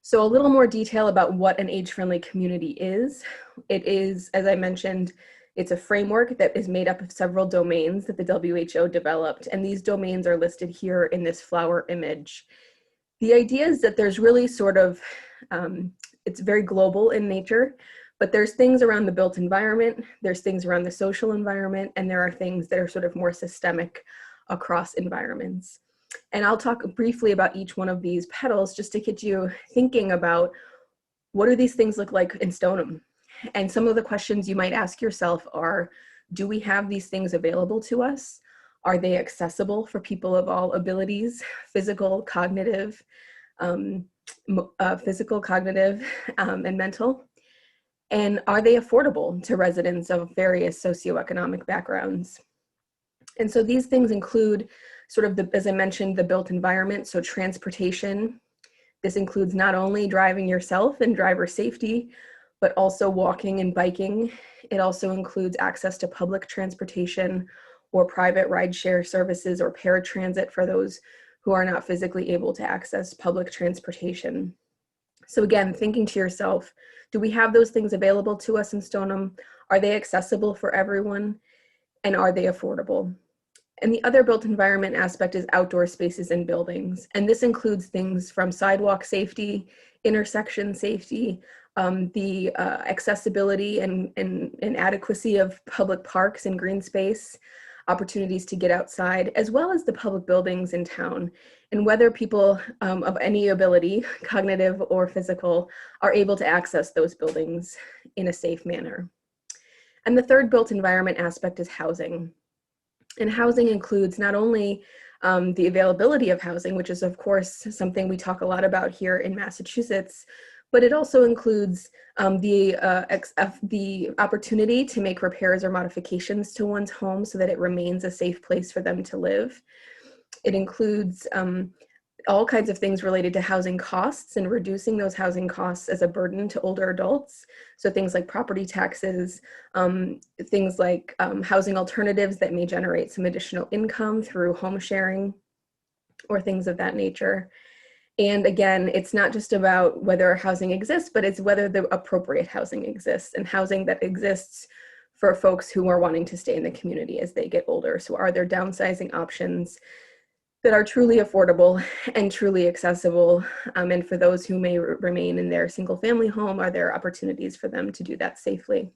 So a little more detail about what an age-friendly community is. It is, as I mentioned, it's a framework that is made up of several domains that the WHO developed, and these domains are listed here in this flower image. The idea is that there's really sort of, it's very global in nature, but there's things around the built environment, there's things around the social environment, and there are things that are sort of more systemic across environments. And I'll talk briefly about each one of these petals just to get you thinking about what do these things look like in Stoneham? And some of the questions you might ask yourself are, do we have these things available to us? Are they accessible for people of all abilities, physical, cognitive, and mental? And are they affordable to residents of various socioeconomic backgrounds? And so these things include sort of, as I mentioned, the built environment, so transportation. This includes not only driving yourself and driver safety, but also walking and biking. It also includes access to public transportation or private rideshare services or paratransit for those who are not physically able to access public transportation. So again, thinking to yourself, do we have those things available to us in Stoneham? Are they accessible for everyone? And are they affordable? And the other built environment aspect is outdoor spaces and buildings. And this includes things from sidewalk safety, intersection safety, the accessibility and adequacy of public parks and green space, opportunities to get outside, as well as the public buildings in town, and whether people of any ability, cognitive or physical, are able to access those buildings in a safe manner. And the third built environment aspect is housing. And housing includes not only the availability of housing, which is of course something we talk a lot about here in Massachusetts, but it also includes the opportunity to make repairs or modifications to one's home so that it remains a safe place for them to live. It includes all kinds of things related to housing costs and reducing those housing costs as a burden to older adults. So things like property taxes, things like housing alternatives that may generate some additional income through home sharing or things of that nature. And again, it's not just about whether housing exists, but it's whether the appropriate housing exists and housing that exists for folks who are wanting to stay in the community as they get older. So are there downsizing options that are truly affordable and truly accessible? And for those who may remain in their single family home, are there opportunities for them to do that safely?